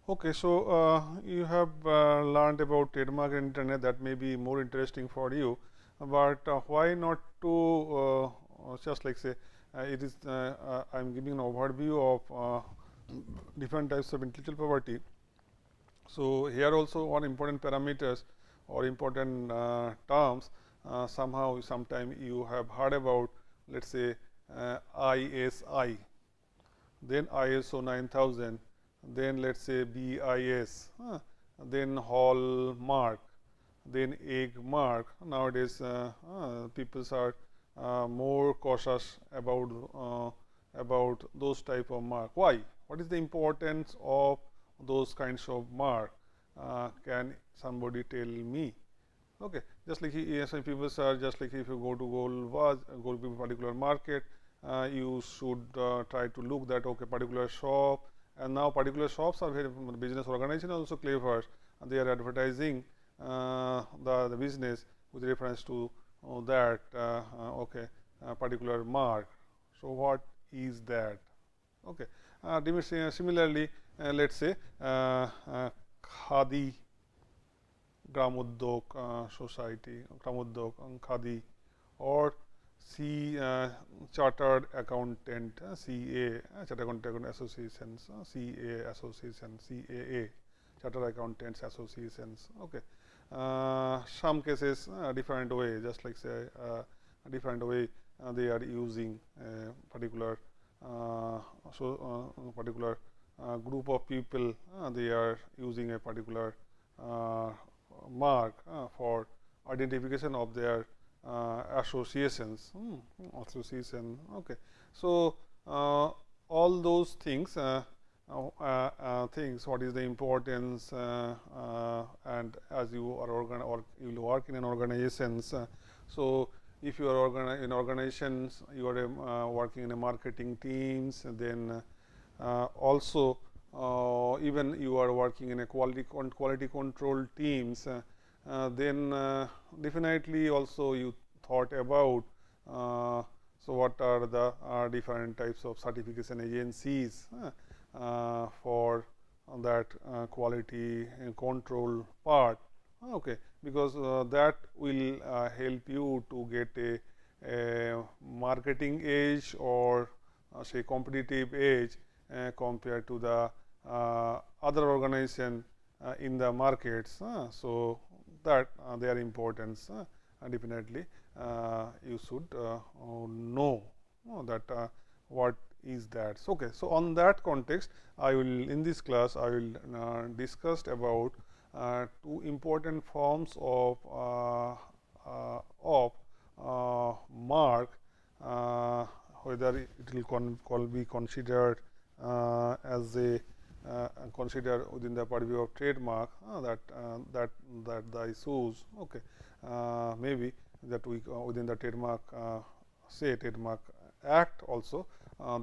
Okay, so you have learned about trademark and internet, that may be more interesting for you, but why not to just like say it is I am giving an overview of different types of intellectual property. So here also one important parameters or important terms, somehow sometime you have heard about, let us say ISI, then ISO 9000, then let us say BIS, then hallmark, then egg mark. Nowadays people are more cautious about those type of mark. Why? What is the importance of those kinds of mark? Can somebody tell me? Okay, just like some people are just like if you go to gold to a particular market, you should try to look that okay particular shop, and now particular shops are very business organization also clever, and they are advertising the business with reference to that okay particular mark. So what is that? Okay, similarly, let us say Khadi Gramodyog Society, Gramodyog Khadi, or Chartered Accountant CA, Chartered Accountant Associations, CA Association, CAA, Chartered Accountants Associations. Okay, some cases different way, just like say different way they are using particular particular group of people, they are using a particular mark for identification of their associations. Association. Okay, so all those things. Things. What is the importance? And as you are or you will work in an organizations. So if you are in organizations, you are working in a marketing teams, and then also even you are working in a quality control teams, then definitely also you thought about so what are the different types of certification agencies for that quality and control part. Okay, because that will help you to get a marketing edge or say competitive edge compared to the other organization in the markets. So that their importance definitely you should know that what is that. So, okay, so on that context, I will in this class I will discuss about two important forms of mark, whether it will be considered as a consider within the purview of trademark, that the issues. Okay, maybe that we within the trademark say trademark act also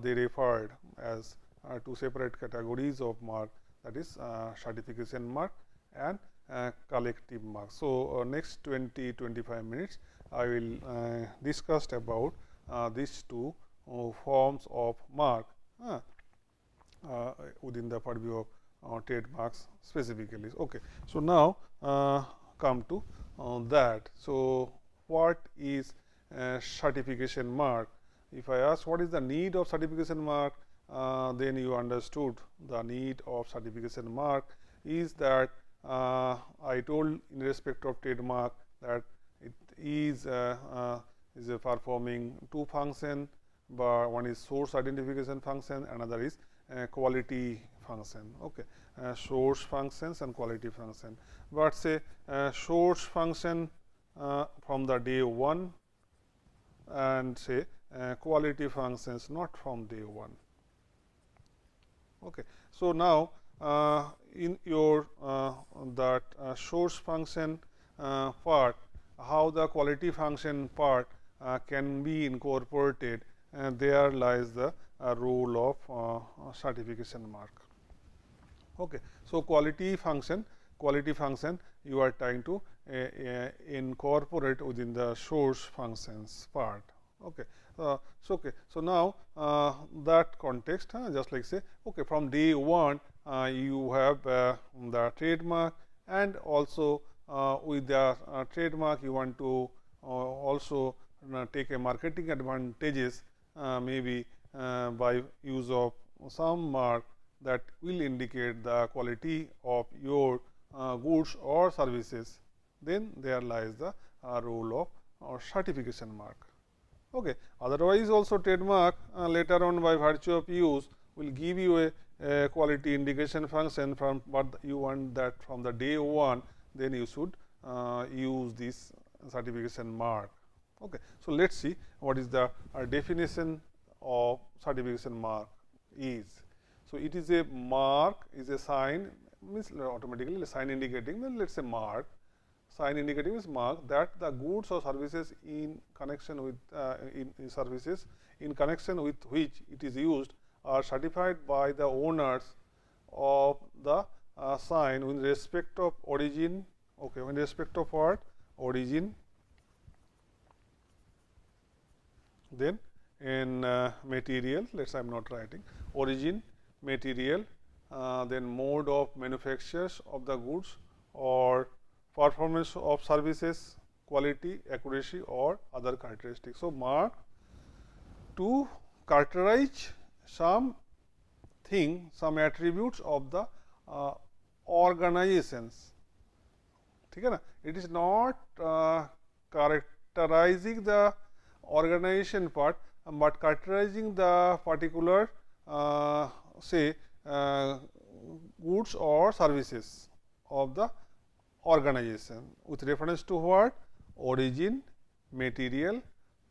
they referred as two separate categories of mark, that is certification mark and collective mark. So next 20-25 minutes I will discuss about these two forms of mark within the purview of trademarks specifically. Okay, so now come to that. So what is certification mark? If I ask what is the need of certification mark, then you understood the need of certification mark is that I told in respect of trademark that it is performing two function, but one is source identification function, another is quality function. Okay, source functions and quality function. But say source function from the day one, and say quality functions not from day one. Okay, so now in your that source function part, how the quality function part can be incorporated, and there lies the role of certification mark. Okay, so quality function you are trying to incorporate within the source functions part. Okay, so okay, so now that context, just like say okay from day one you have the trademark, and also with the trademark you want to also take a marketing advantages, maybe by use of some mark that will indicate the quality of your goods or services. Then there lies the role of certification mark. Okay. Otherwise, also trademark later on by virtue of use will give you a quality indication function from what you want that from the day one, then you should use this certification mark. Okay. So, let us see what is the definition of certification mark is. So, it is a mark is a sign, means automatically a sign indicating, then let us say mark. Sign indicating is mark that the goods or services in connection with in services in connection with which it is used are certified by the owners of the sign with respect of origin. Okay, with respect of what? Origin. Then in material, let us say I am not writing origin, material, then mode of manufactures of the goods or performance of services, quality, accuracy or other characteristics. So, mark to characterize some thing, some attributes of the organizations. ठीक है ना? It is not characterizing the organization part, but characterizing the particular say goods or services of the organization with reference to what? Origin, material,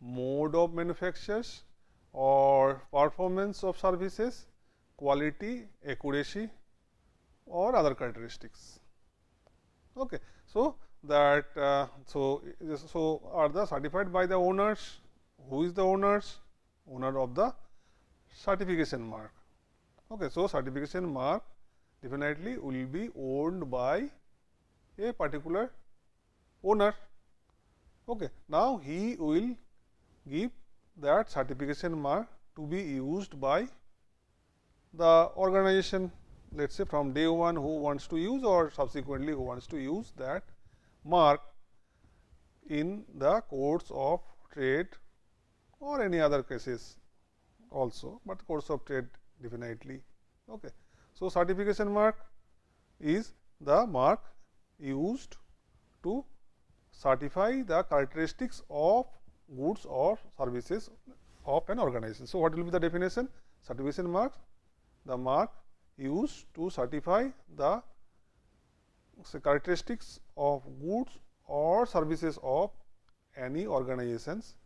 mode of manufactures or performance of services, quality, accuracy or other characteristics. Okay. So, that so are the certified by the owners. Who is the owners? Owner of the certification mark. Okay. So, certification mark definitely will be owned by a particular owner. Okay. Now, he will give that certification mark to be used by the organization, let us say from day one who wants to use or subsequently who wants to use that mark in the course of trade or any other cases also, but course of trade definitely. Okay. So, certification mark is the mark used to certify the characteristics of goods or services of an organization. So, what will be the definition? Certification mark, the mark used to certify the characteristics of goods or services of any organizations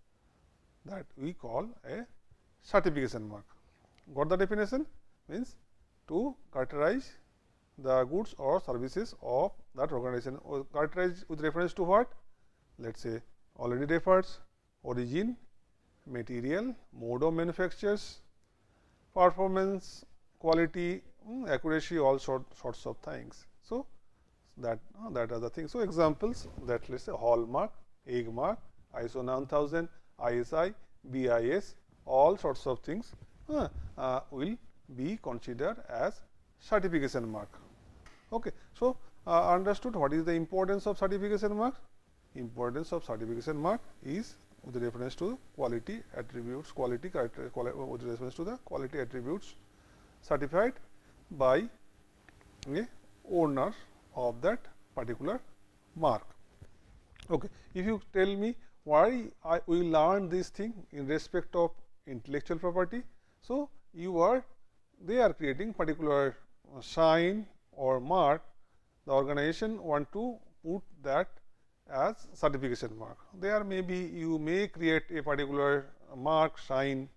that we call a certification mark. Got the definition? Means to characterize the goods or services of that organization, or characterize with reference to what? Let us say already refers origin, material, mode of manufactures, performance, quality, accuracy, all sorts of things. So, that are the things. So, examples that let us say hallmark, egg mark, ISO 9000, ISI, BIS, all sorts of things will be considered as certification mark. Okay. So, understood what is the importance of certification mark? Importance of certification mark is with reference to quality attributes, quality character, with reference to the quality attributes certified by a owner of that particular mark. Okay. If you tell me why we learn this thing in respect of intellectual property. So, they are creating particular sign or mark, the organization want to put that as certification mark. There may be you may create a particular mark sign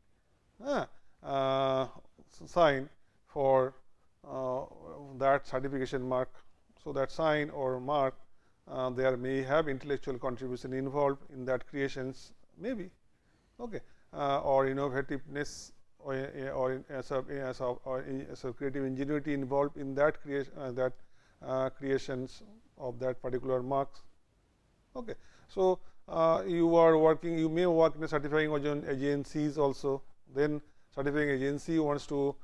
sign for that certification mark. So, that sign or mark there may have intellectual contribution involved in that creations maybe, okay, or innovativeness or as a creative ingenuity involved in that creation creations of that particular marks. Okay. So, you are working, you may work in a certifying agencies also, then certifying agency wants to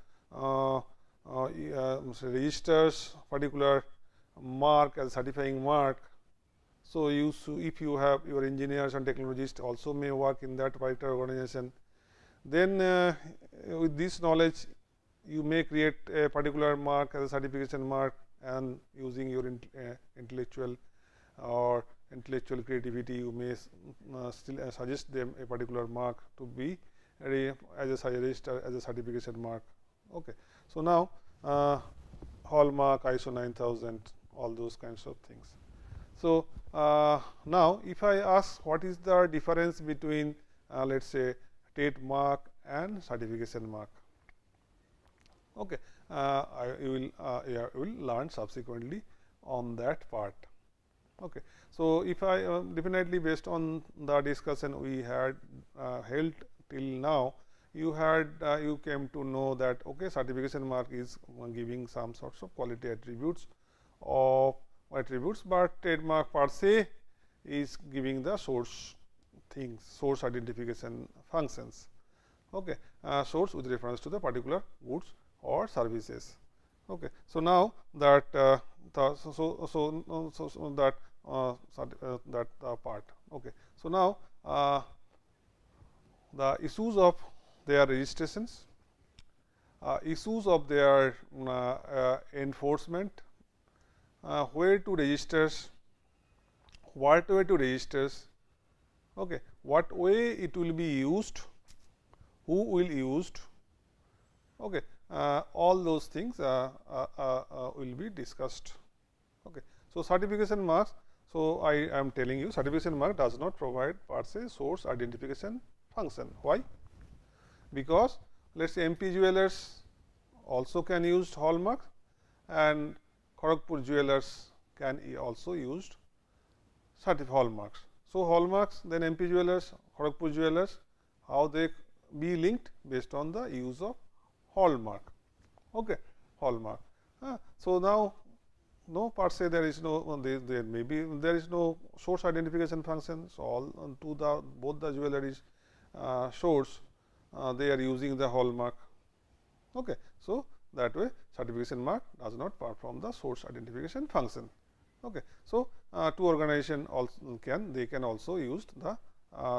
registers particular mark as certifying mark. So, if you have your engineers and technologists also may work in that particular organization, then with this knowledge you may create a particular mark as a certification mark, and using your intellectual or intellectual creativity you may still suggest them a particular mark to be as a register as a certification mark. Okay. So, now hallmark, ISO 9000, all those kinds of things. So, now if I ask what is the difference between let us say trademark and certification mark. Okay. You will learn subsequently on that part. Okay. So, if I definitely based on the discussion we had held till now, you came to know that okay, certification mark is giving some sorts of quality attributes but trademark per se is giving the source things, source identification functions. Okay. Source with reference to the particular goods or services. Okay. So, now that that part. Okay. So, now the issues of their registrations, issues of their enforcement, where to register, what way to register, okay, what way it will be used, who will used, okay, all those things will be discussed. Okay. So, certification marks. So, I am telling you certification mark does not provide per se source identification function. Why? Because let us say MP Jewellers also can use hallmark and Kharagpur Jewellers can also use hallmarks. So, hallmarks, then MP Jewellers, Kharagpur Jewellers, how they be linked based on the use of hallmark. Okay. Hallmark. So, now no per se there is no there may be there is no source identification functions, all to the both the jewellery source they are using the hallmark. Okay. So, that way certification mark does not perform the source identification function. Okay. So, two organization also can also use the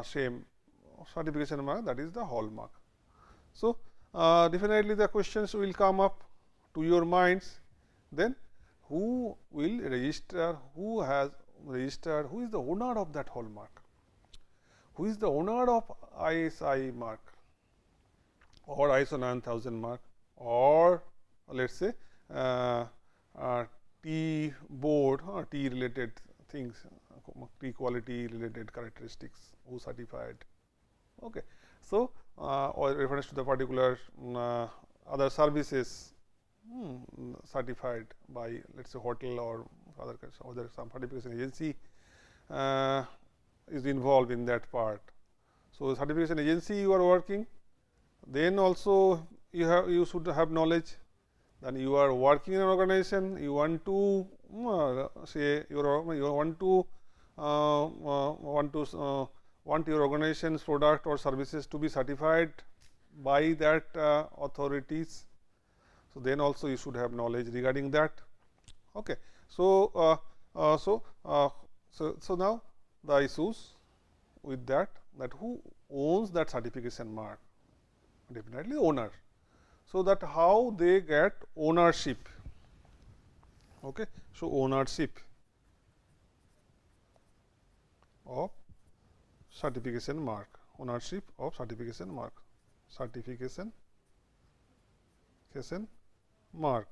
same certification mark, that is the hallmark. So, definitely the questions will come up to your minds, then who will register, who has registered, who is the owner of that hallmark, who is the owner of ISI mark or ISO 9000 mark, or let us say T board or T related things, T quality related characteristics, who certified. Okay. So, or reference to the particular other services certified by let us say hotel or other some certification agency is involved in that part. So, certification agency you are working, then also you should have knowledge. Then you are working in an organization, you want to say you want your organization's product or services to be certified by that authorities. So, then also you should have knowledge regarding that. Okay. So, so now the issues with that who owns that certification mark, definitely owner. So, that how they get ownership. Okay. So, ownership of certification mark, ownership of certification mark, certification mark.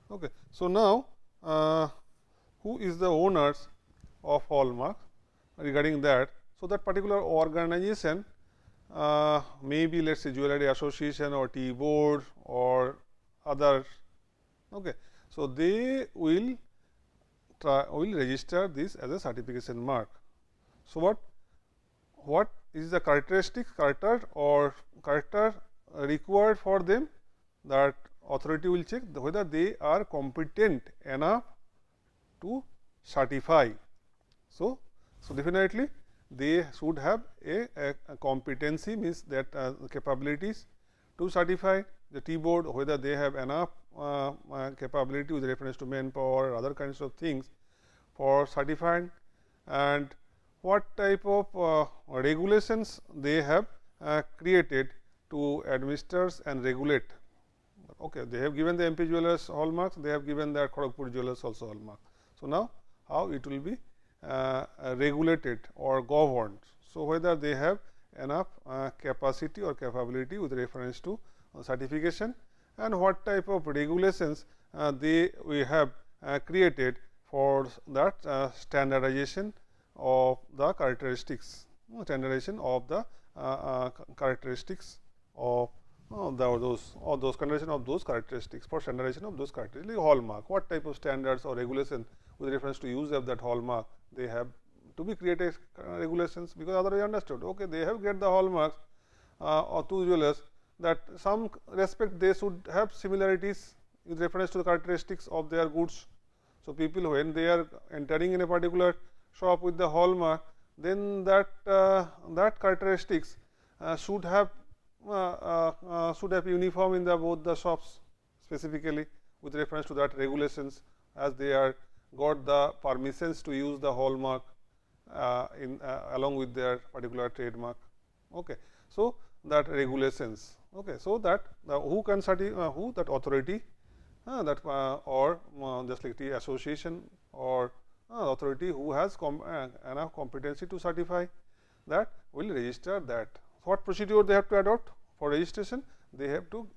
Okay. So, now who is the owners of hallmark regarding that? So, that particular organization maybe let us say jewellery association or T board or others. Okay. So, they will register this as a certification mark. So, what is the character required for them, that authority will check whether they are competent enough to certify. So, definitely they should have a competency, means that capabilities to certify. the T board, whether they have enough capability with reference to manpower or other kinds of things for certifying, and what type of regulations they have created to administer and regulate. Okay, they have given the MP Jewellers hallmarks, they have given the Kharagpur Jewellers also hallmark. So, now how it will be regulated or governed. So, whether they have enough capacity or capability with reference to certification, and what type of regulations we have created for that standardization of the characteristics, standardization of the characteristics of those condition of those characteristics, for standardization of those characteristics, like hallmark. What type of standards or regulation with reference to use of that hallmark they have to be created regulations, because otherwise understood. Okay, they have get the hallmarks or two jewelers, that some respect they should have similarities with reference to the characteristics of their goods. So, people when they are entering in a particular shop with the hallmark, then that characteristics should have uniform in the both the shops, specifically with reference to that regulations, as they are got the permissions to use the hallmark in along with their particular trademark. Okay. So, that regulations. Okay. So, that who can who that authority that or just like the association or authority who has enough competency to certify, that will register that. What procedure they have to adopt for registration? They have to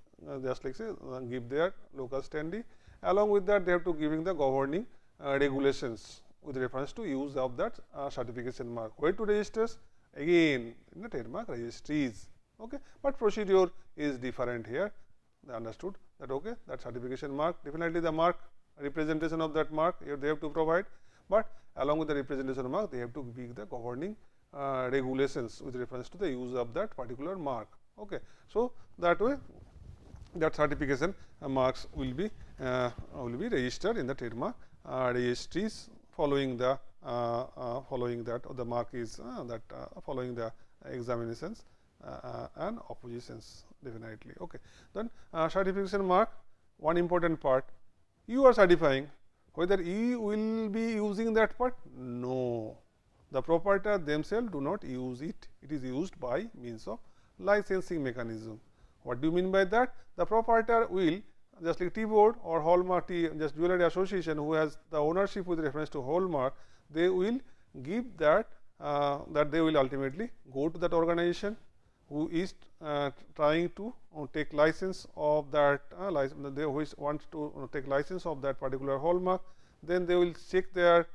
just like say give their local standee, along with that they have to giving the governing regulations with reference to use of that certification mark. Where to register? Again in the trademark registries. Okay. But procedure is different here. They understood that. Okay, that certification mark, definitely the mark, representation of that mark they have to provide, but along with the representation of mark they have to give the governing regulations with reference to the use of that particular mark. Okay. So, that way that certification marks will be registered in the trademark registries, following the following that the mark is following the examinations and oppositions, definitely. Okay. Then certification mark, one important part, you are certifying, whether you will be using that part? No, the proprietor themselves do not use it. It is used by means of licensing mechanism. What do you mean by that? The proprietor will, just like T board or hallmark just jewelry association who has the ownership with reference to hallmark, they will give that that they will ultimately go to that organization who is trying to take license of that they which want to take license of that particular hallmark. Then they will check their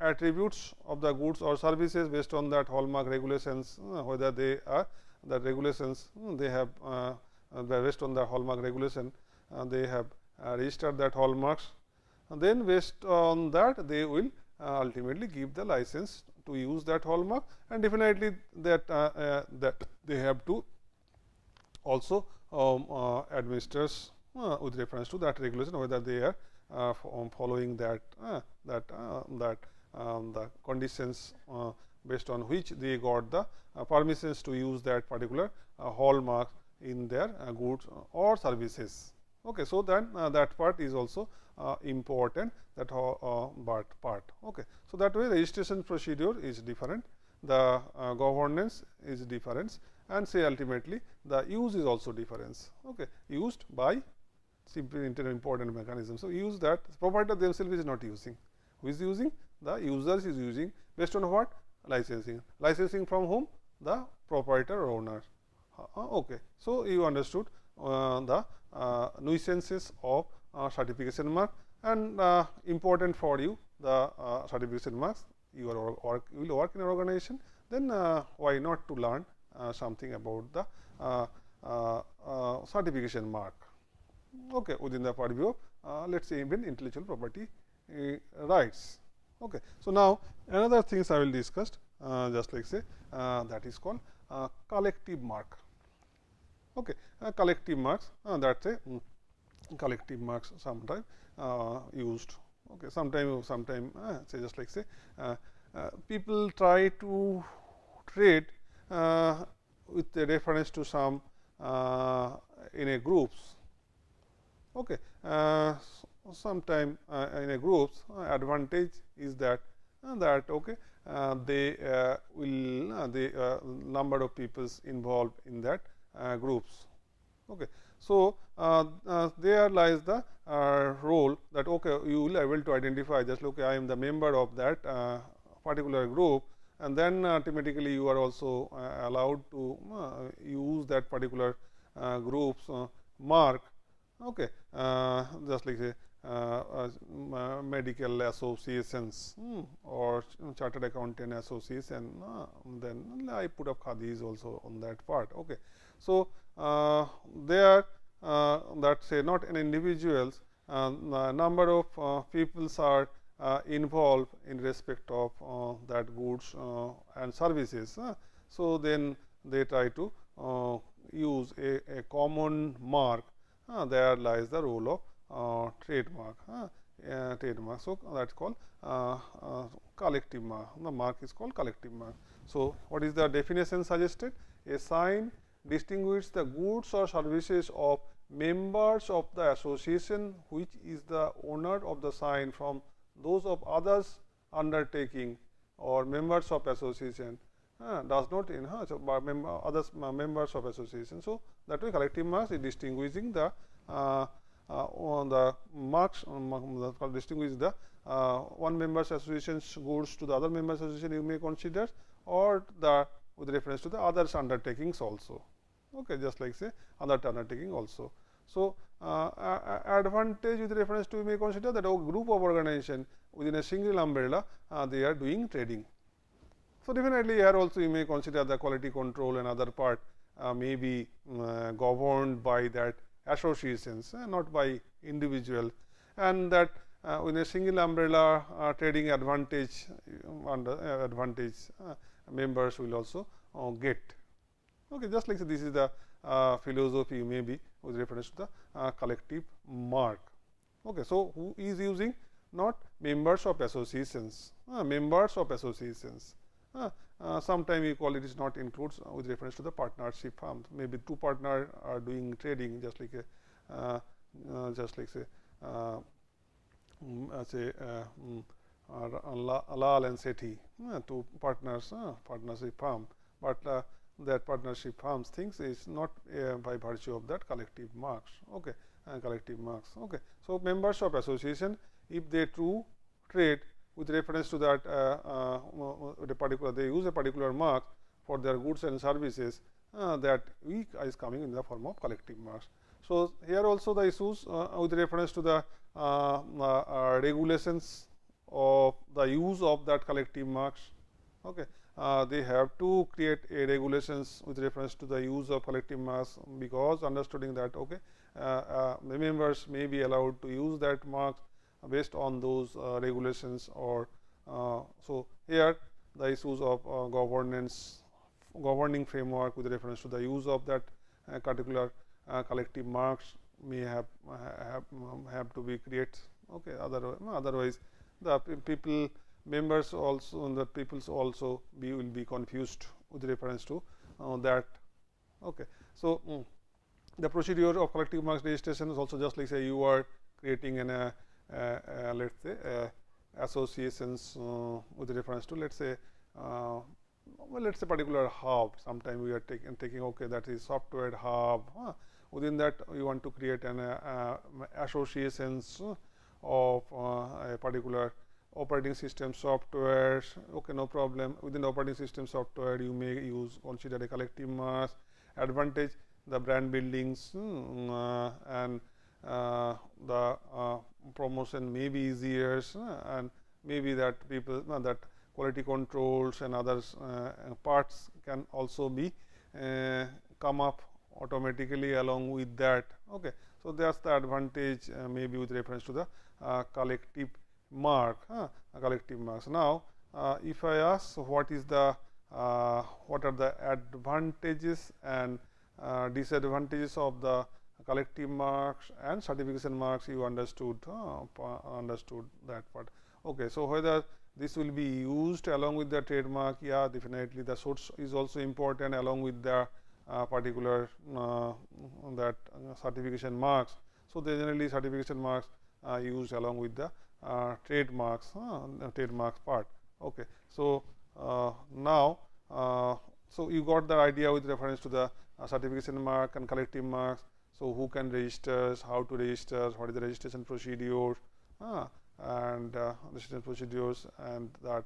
attributes of the goods or services based on that hallmark regulations, whether they are the regulations they have based on the hallmark regulation they have registered that hallmarks, and then based on that they will ultimately give the license to use that hallmark, and definitely that that they have to also administers with reference to that regulation, whether they are following that the conditions based on which they got the permissions to use that particular hallmark in their goods or services. Okay. So, then that part is also important, that part. Okay. So, that way registration procedure is different, the governance is different, and say ultimately the use is also difference. Okay. Used by simply important mechanism. So, use that proprietor themselves is not using, who is using? The users is using based on what? Licensing. Licensing from whom? The proprietor or owner. Okay. So, you understood the nuisances of certification mark, and important for you the certification marks. You will work in an organization, then why not to learn something about the certification mark. Okay, within the purview of let us say even intellectual property rights. Okay. So, now another things I will discuss just like say that is called collective mark. Okay. Collective marks, that is a collective marks sometime used. Okay. Sometime say just like say people try to trade with the reference to some in a groups. Okay. Sometime in a groups advantage is that okay, they will the number of peoples involved in that groups. Okay. So, there lies the role that okay, you will able to identify just okay, I am the member of that particular group, and then automatically you are also allowed to use that particular groups mark. Okay. Just like say medical associations or chartered accountant association, then I put up Khadi is also on that part. Okay. So, there that say not an individuals, number of peoples are involved in respect of that goods and services. So, then they try to use a common mark. There lies the role of trademark. Trademark. So, that is called collective mark. The mark is called collective mark. So, what is the definition suggested? A sign distinguishes the goods or services of members of the association which is the owner of the sign from those of others undertaking or members of association does not in so others members of association. So, that way collective marks is distinguishing the on the marks distinguish the one members association's goods to the other members association you may consider, or the with reference to the others undertakings also. Okay, just like say other undertaking also. So, advantage with reference to you may consider that a group of organization within a single umbrella they are doing trading. So, definitely here also you may consider the quality control and other part may be governed by that associations not by individual, and that within a single umbrella trading advantage advantage members will also get. Okay, just like so this is the philosophy may be with reference to the collective mark. Okay, so, who is using? Not members of associations, members of associations. Sometime we call it is not includes with reference to the partnership firms. Maybe two partner are doing trading, just like a say Alal and Sethi, two partners, partnership firm, but that partnership firms things is not by virtue of that collective marks. Okay, collective marks. Okay, so members of association, if they true trade with reference to that the particular, they use a particular mark for their goods and services, that week is coming in the form of collective marks. So, here also the issues with reference to the regulations of the use of that collective marks. Okay. They have to create a regulations with reference to the use of collective marks, because understanding that okay, the members may be allowed to use that marks based on those regulations, or so here the issues of governance governing framework with reference to the use of that particular collective marks may have to be created. Okay, otherwise the people members also the peoples also will be confused with reference to that. Okay. So, the procedure of collective marks registration is also just like say you are creating an let us say associations with reference to let us say well, let us say particular hub. Sometime we are taking okay, that is software hub. Within that you want to create an associations of a particular operating system software. Okay, no problem. Within operating system software you may use consider a collective marks. Advantage, the brand buildings and the promotion may be easier, and maybe that people that quality controls and others parts can also be come up automatically along with that. Okay. So, that is the advantage maybe with reference to the collective mark, collective marks. Now, if I ask what is the what are the advantages and disadvantages of the collective marks and certification marks, you understood that part. Okay. So, whether this will be used along with the trademark, yeah, definitely the source is also important along with the particular that certification marks. So, they generally certification marks used along with the trademarks, trademarks part. Okay. So, now, so you got the idea with reference to the certification mark and collective marks. So, who can register, how to register, what is the registration procedure, and registration procedures, and that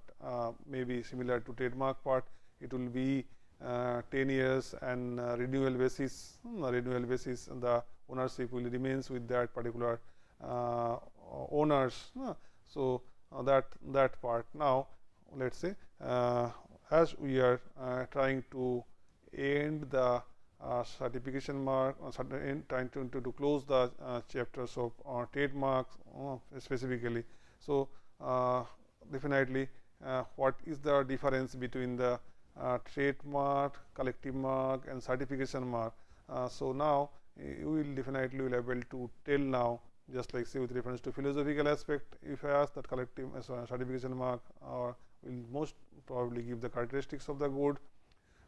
may be similar to trademark part. It will be 10 years and renewal basis, and the ownership will remains with that particular owners. So, that part. Now, let us say as we are trying to end the certification mark, trying to close the chapters of trademarks specifically. So, definitely what is the difference between the trademark, collective mark and certification mark. So, now you will definitely will able to tell now, just like say with reference to philosophical aspect, if I ask that collective certification mark will most probably give the characteristics of the good,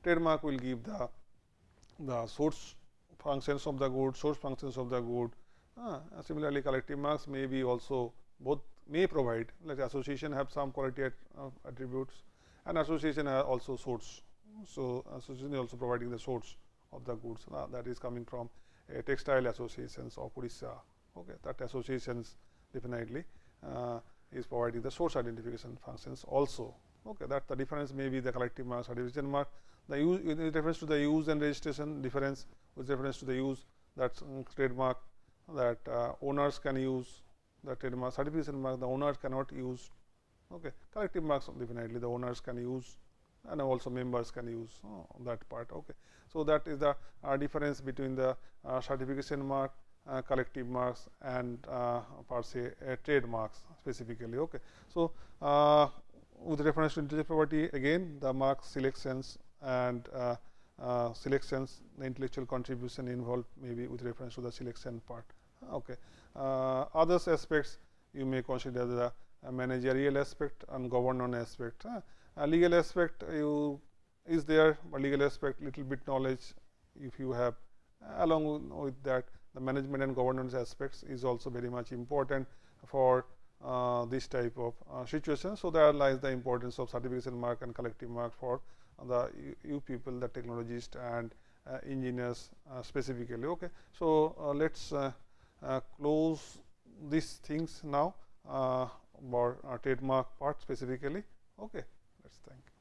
trademark will give the source functions of the good, source functions of the good. Similarly, collective marks may be also both may provide, like association have some quality attributes, and association also source. So, association is also providing the source of the goods that is coming from textile associations of Odisha. Okay, that associations definitely is providing the source identification functions also. Okay, that the difference may be the collective mark, certification mark. The use with reference to the use and registration difference with reference to the use, that trademark that owners can use, the trademark certification mark the owners cannot use. Okay, collective marks definitely the owners can use and also members can use that part. Okay, so that is the difference between the certification mark, collective marks, and per se trademarks specifically. Okay, so with reference to intellectual property, again the mark selections and selections, the intellectual contribution involved maybe with reference to the selection part. Okay, other aspects you may consider the managerial aspect and governance aspect. Legal aspect is there, but legal aspect little bit knowledge if you have. Along with that, the management and governance aspects is also very much important for this type of situation. So, there lies the importance of certification mark and collective mark for the you people, the technologists and engineers specifically. Okay. So, let us close these things now about trademark part specifically. Okay. Let us thank you.